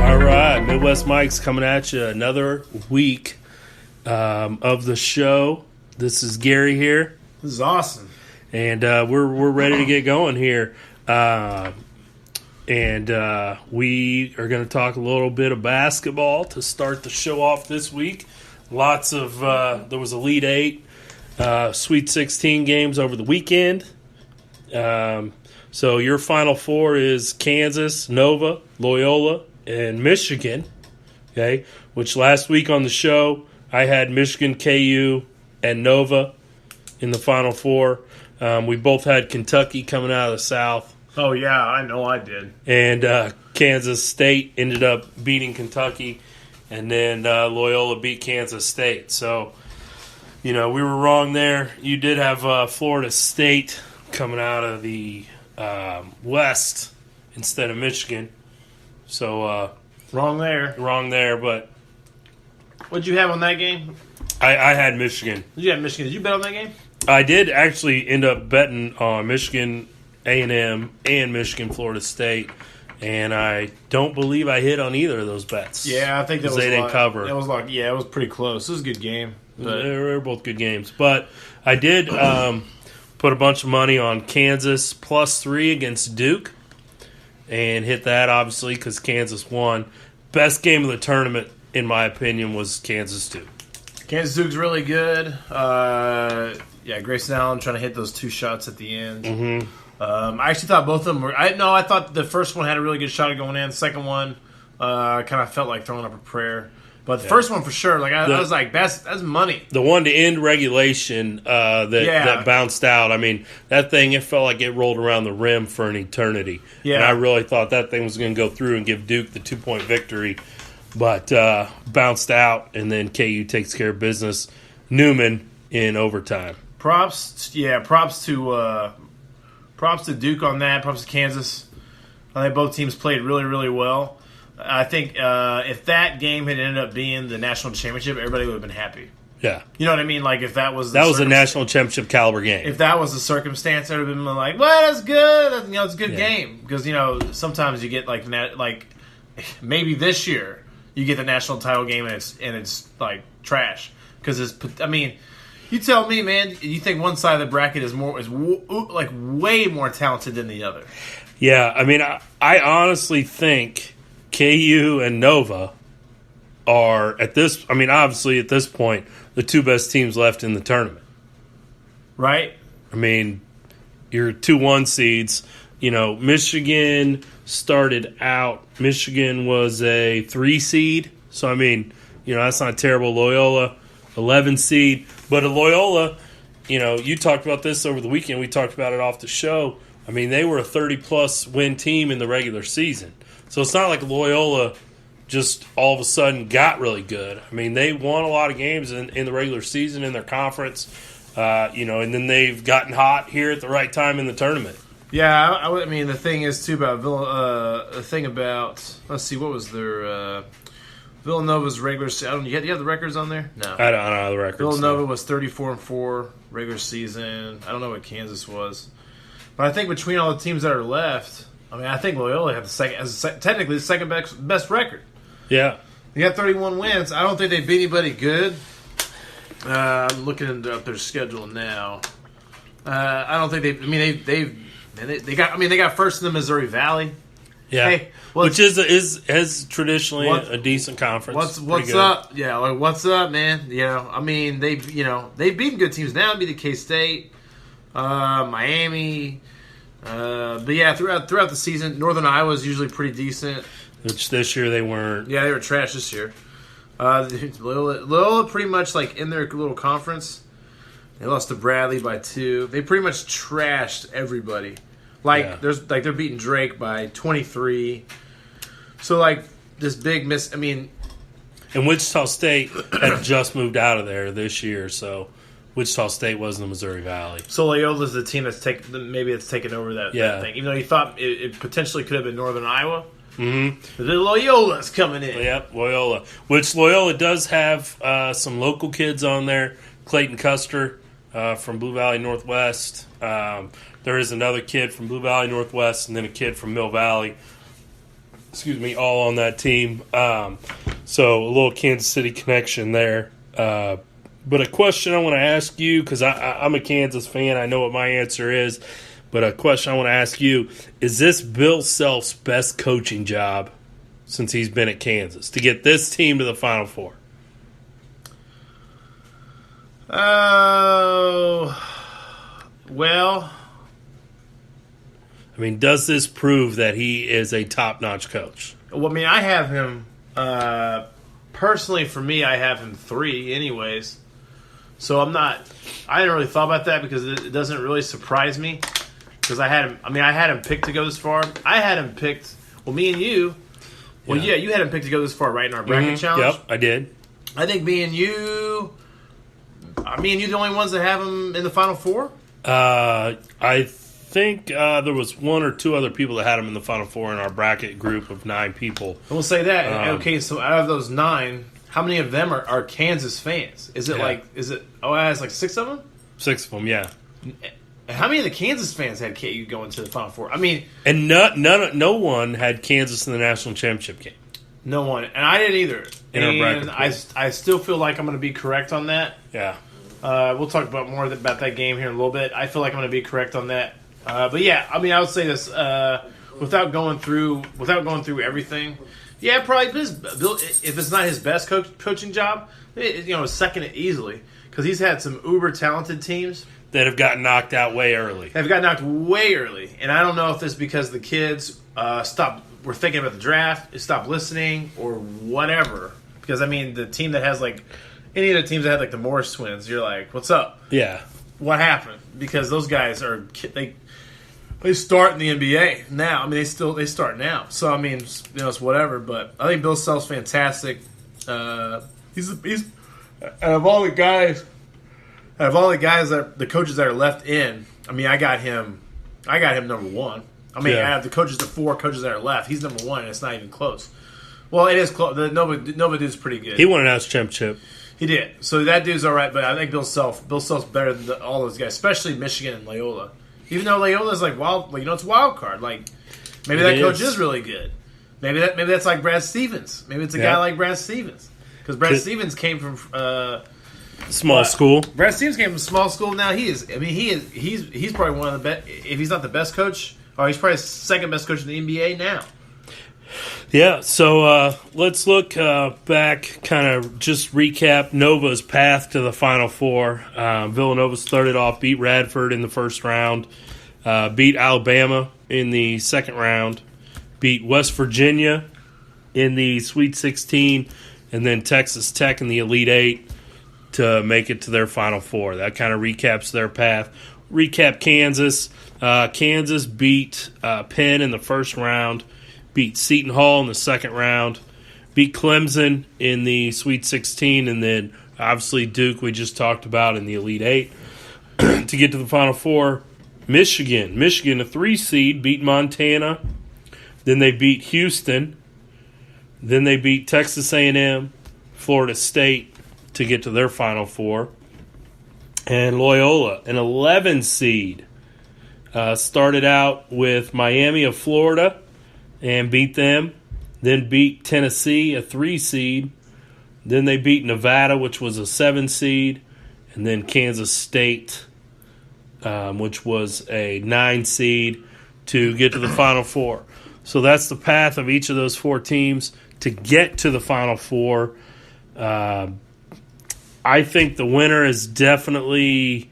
All right, Midwest Mike's coming at you another week of the show. This is Gary here. This is awesome. And we're ready to get going here. And we are going to talk a little bit of basketball to start the show off this week. Lots of there was Elite Eight, Sweet 16 games over the weekend. So your Final Four is Kansas, Nova, Loyola, and Michigan. Okay, which last week on the show I had Michigan, KU, and Nova in the Final Four. We both had Kentucky coming out of the South. Oh, yeah, I know I did. And Kansas State ended up beating Kentucky, and then Loyola beat Kansas State. So, we were wrong there. You did have Florida State coming out of the West instead of Michigan. So, Wrong there, but what'd you have on that game? I had Michigan. You had Michigan. Did you bet on that game? I did actually end up betting on Michigan A&M and Michigan Florida State, and I don't believe I hit on either of those bets. Yeah, I think that was they didn't cover. It was it was pretty close. It was a good game. But They were both good games, but I did put a bunch of money on Kansas +3 against Duke, and hit that obviously because Kansas won. Best game of the tournament, in my opinion, was Kansas Duke. Kansas Duke's really good. Grayson Allen trying to hit those two shots at the end. Mm-hmm. I actually thought both of them were. I thought the first one had a really good shot at going in. The second one, kind of felt like throwing up a prayer. But the first one for sure, I was like, that's money. The one to end regulation that bounced out. I mean, that thing, it felt like it rolled around the rim for an eternity. Yeah. And I really thought that thing was going to go through and give Duke the 2-point victory. But bounced out, and then KU takes care of business. Newman in overtime. Props to Duke on that. Props to Kansas. I think both teams played really, really well. I think if that game had ended up being the national championship, everybody would have been happy. Yeah. You know what I mean? Like if that was a national championship caliber game. If that was the circumstance, I would have been like, well, that's good. It's a good game. Because, sometimes you get like maybe this year you get the national title game and it's like trash. Because you tell me, man, you think one side of the bracket is way more talented than the other. Yeah, I honestly think KU and Nova are obviously at this point, the two best teams left in the tournament. Right? Your 2-1 seeds, Michigan started out. Michigan was a 3 seed. So, that's not terrible. Loyola, 11 seed. But a Loyola, you talked about this over the weekend. We talked about it off the show. They were a 30-plus win team in the regular season. So it's not like Loyola just all of a sudden got really good. They won a lot of games in the regular season in their conference, and then they've gotten hot here at the right time in the tournament. Yeah, the thing is, too, about let's see, what was their Villanova's regular season? Do you have the records on there? No. I don't know the records. Villanova was 34-4 regular season. I don't know what Kansas was. But I think between all the teams that are left, I think Loyola has technically the second best record. Yeah. They got 31 wins. I don't think they beat anybody good. I'm looking at their schedule now. I don't think they got first in the Missouri Valley. Yeah. Hey, which is traditionally a decent conference. What's up? Yeah, what's up, man? They've beaten good teams now. Beat the K-State, Miami. But yeah, throughout the season, Northern Iowa is usually pretty decent. Which this year they weren't. Yeah, they were trash this year. Loyola pretty much in their little conference. They lost to Bradley by 2. They pretty much trashed everybody. They're beating Drake by 23. So this big miss. And Wichita State had just moved out of there this year, so Wichita State was in the Missouri Valley. So Loyola's the team that's taken over that thing. Even though you thought it potentially could have been Northern Iowa. Mm-hmm. The Loyola's coming in. Yep, Loyola. Which Loyola does have some local kids on there. Clayton Custer from Blue Valley Northwest. There is another kid from Blue Valley Northwest, and then a kid from Mill Valley. Excuse me, all on that team. So a little Kansas City connection there. But a question I want to ask you, because I'm a Kansas fan, I know what my answer is. But a question I want to ask you, is this Bill Self's best coaching job since he's been at Kansas to get this team to the Final Four? Well, I mean, does this prove that he is a top-notch coach? Well, I mean, I have him, personally for me, I have him 3 anyways. So I didn't really thought about that because it doesn't really surprise me. Because I had him picked to go this far. I had him picked, me and you, you had him picked to go this far, right, in our bracket challenge? Yep, I did. I think me and you the only ones that have him in the Final Four? I think there was 1 or 2 other people that had him in the Final Four in our bracket group of 9 people. And we'll say that. Okay, so out of those 9, how many of them are Kansas fans? Is it it's like 6 of them? 6 of them, yeah. How many of the Kansas fans had KU going to the Final Four? I mean, and no one had Kansas in the national championship game. No one, and I didn't either. In our bracket pool. I still feel like I'm going to be correct on that. Yeah. We'll talk about more about that game here in a little bit. I feel like I'm going to be correct on that. But yeah, I mean, I would say this without going through everything. Yeah, probably Bill, if it's not his best coaching job, second it easily because he's had some uber talented teams that have gotten knocked out way early. They've got knocked way early, and I don't know if this is because the kids were thinking about the draft, stopped listening, or whatever. Because I mean, the team that has any of the teams that had the Morris twins, you're like, what's up? Yeah. What happened? Because those guys they start in the NBA now. I mean, they start now. So I mean, it's whatever. But I think Bill Self's fantastic. He's out of all the guys the coaches that are left in. I mean, I got him number 1. I mean, out of the 4 coaches that are left, he's number 1, and it's not even close. Well, it is close. Nova dude's pretty good. He won a national championship. He did. So that dude's all right, but I think Bill Self's better than all those guys, especially Michigan and Loyola. Even though Loyola's wild, it's wild card. Maybe that coach is really good. Maybe that's like Brad Stevens. Maybe it's a guy like Brad Stevens because Brad Stevens came from small school. Brad Stevens came from small school. Now he's probably one of the best. If he's not the best coach, or he's probably the second best coach in the NBA now. Yeah, so let's look back, kind of just recap Nova's path to the Final Four. Villanova started off, beat Radford in the first round, beat Alabama in the second round, beat West Virginia in the Sweet 16, and then Texas Tech in the Elite 8 to make it to their Final Four. That kind of recaps their path. Recap Kansas. Kansas beat Penn in the first round, beat Seton Hall in the second round, beat Clemson in the Sweet 16, and then obviously Duke we just talked about in the Elite 8 to get to the Final Four. Michigan, a 3 seed, beat Montana. Then they beat Houston. Then they beat Texas A&M, Florida State to get to their Final Four. And Loyola, an 11 seed, started out with Miami of Florida and beat them. Then beat Tennessee, a 3 seed. Then they beat Nevada, which was a 7 seed. And then Kansas State, which was a 9 seed, to get to the Final Four. So that's the path of each of those 4 teams to get to the Final Four. I think the winner is definitely,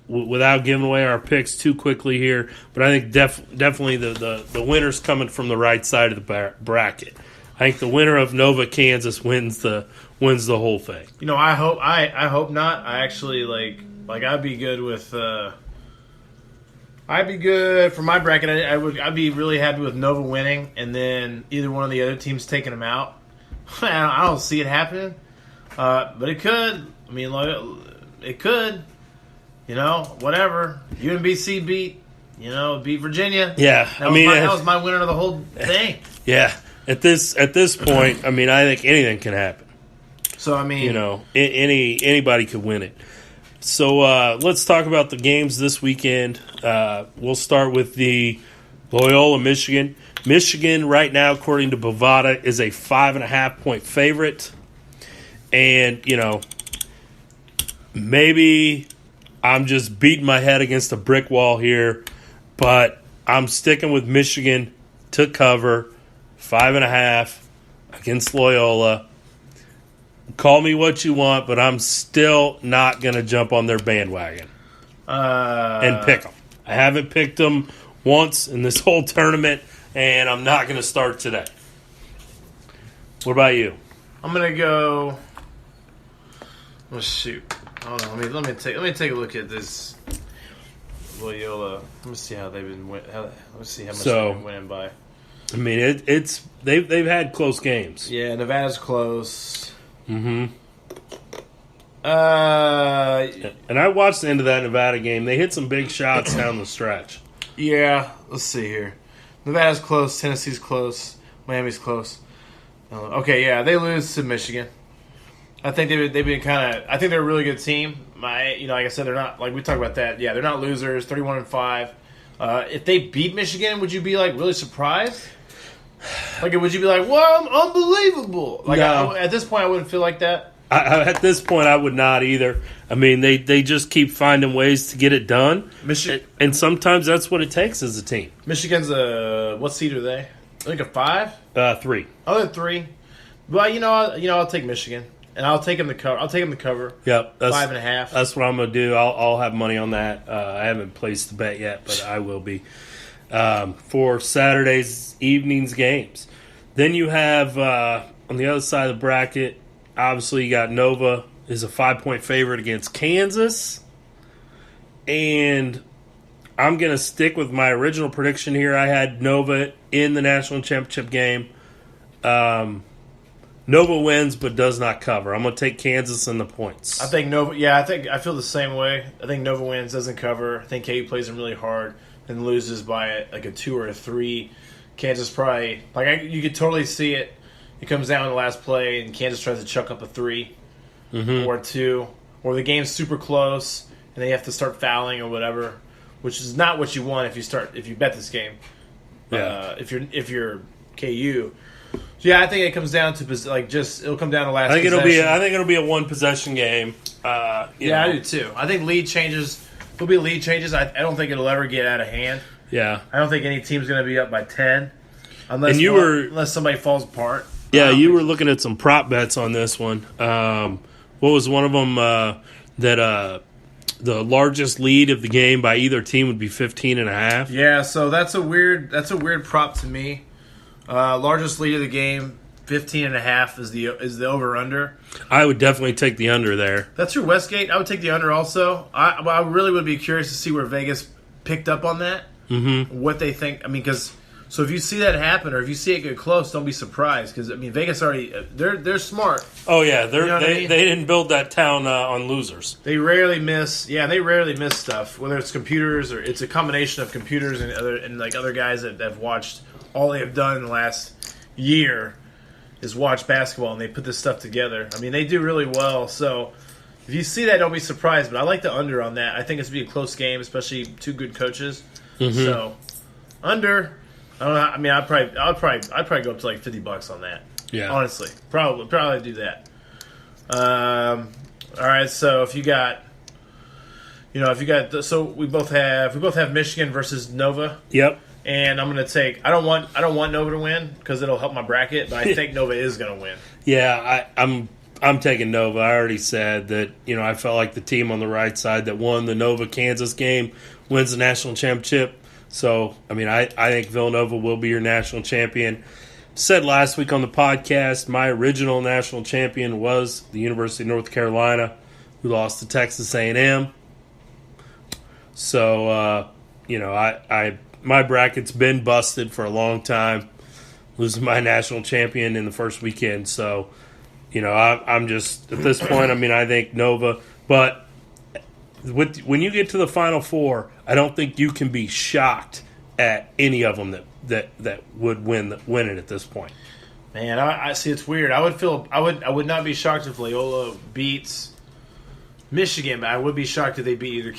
without giving away our picks too quickly here, but I think definitely the winner's coming from the right side of the bracket. I think the winner of Nova Kansas wins the whole thing. I hope not. I actually I'd be good with. I'd be good for my bracket. I'd be really happy with Nova winning, and then either one of the other teams taking them out. I don't see it happening, but it could. I mean, it could. Whatever. UMBC beat Virginia. Yeah, that was my winner of the whole thing. Yeah, at this point, I think anything can happen. So I mean, anybody could win it. So let's talk about the games this weekend. We'll start with the Loyola, Michigan. Michigan right now, according to Bovada, is a 5.5-point favorite. And, maybe I'm just beating my head against a brick wall here, but I'm sticking with Michigan to cover 5.5 against Loyola. Call me what you want, but I'm still not going to jump on their bandwagon and pick them. I haven't picked them once in this whole tournament, and I'm not going to start today. What about you? I'm going to go. Oh shoot! Hold on. Let me take a look at this Loyola. Let me see how they've been. Let's see how much they've been winning by. I mean, they've had close games. Yeah, Nevada's close. Mm-hmm. And I watched the end of that Nevada game. They hit some big shots down the stretch. Yeah, let's see here. Nevada's close. Tennessee's close. Miami's close. Okay, yeah, they lose to Michigan. I think they've been kind of. I think they're a really good team. Like I said, they're not like we talked about that. Yeah, they're not losers. 31-5. If they beat Michigan, would you be like really surprised? Like, would you be like, "Well, unbelievable"? Like, no. At this point, I wouldn't feel like that. At this point, I would not either. I mean, they just keep finding ways to get it done, and sometimes that's what it takes as a team. Michigan's what seed are they? I think a 5. 3. Oh, they're 3. Well, I'll take Michigan, and I'll take them to cover. I'll take them to cover. Yep, 5.5. That's what I'm gonna do. I'll have money on that. I haven't placed the bet yet, but I will be for Saturday's evening's games. Then you have on the other side of the bracket. Obviously, you got Nova is a 5-point favorite against Kansas. And I'm going to stick with my original prediction here. I had Nova in the national championship game. Nova wins but does not cover. I'm going to take Kansas in the points. I think Nova, I feel the same way. I think Nova wins, doesn't cover. I think KU plays them really hard and loses by like a 2 or a 3. Kansas probably, you could totally see it. It comes down to the last play, and Kansas tries to chuck up a 3 or 2, or the game's super close, and they have to start fouling or whatever, which is not what you want if you bet this game. Yeah. If you're KU, so yeah, I think it comes down to it'll come down to last. I think possession. it'll be a 1-possession game. I do too. I think lead changes. There'll be lead changes. I don't think it'll ever get out of hand. Yeah. I don't think any team's going to be up by 10, unless somebody falls apart. Yeah, you were looking at some prop bets on this one. What was one of them that the largest lead of the game by either team would be 15.5? Yeah, so that's a weird prop to me. Largest lead of the game, 15.5 is the over under. I would definitely take the under there. That's your Westgate. I would take the under also. I really would be curious to see where Vegas picked up on that. Mm-hmm. What they think. I mean, because. So if you see that happen, or if you see it get close, don't be surprised because Vegas already they're smart. Oh yeah, they didn't build that town on losers. They rarely miss. Yeah, they rarely miss stuff. Whether it's computers or it's a combination of computers and other guys that have watched. All they have done in the last year is watch basketball, and they put this stuff together. I mean, they do really well. So if you see that, don't be surprised. But I like the under on that. I think it's going to be a close game, especially 2 good coaches. Mm-hmm. So under. I don't know. I mean, I'd probably go up to like $50 on that. Yeah, honestly, probably do that. All right. So if you got, so we both have Michigan versus Nova. Yep. And I'm gonna take. I don't want Nova to win because it'll help my bracket, but I think Nova is gonna win. Yeah, I'm taking Nova. I already said that. I felt like the team on the right side that won the Nova Kansas game wins the national championship. So, I mean, I think Villanova will be your national champion. Said last week on the podcast, my original national champion was the University of North Carolina, who lost to Texas A&M. So, my bracket's been busted for a long time, losing my national champion in the first weekend. So, I'm just, at this point, I mean, I think Nova. But when you get to the Final Four, I don't think you can be shocked at any of them that would win it at this point. Man, I see. It's weird. I would not be shocked if Loyola beats Michigan, but I would be shocked if they beat either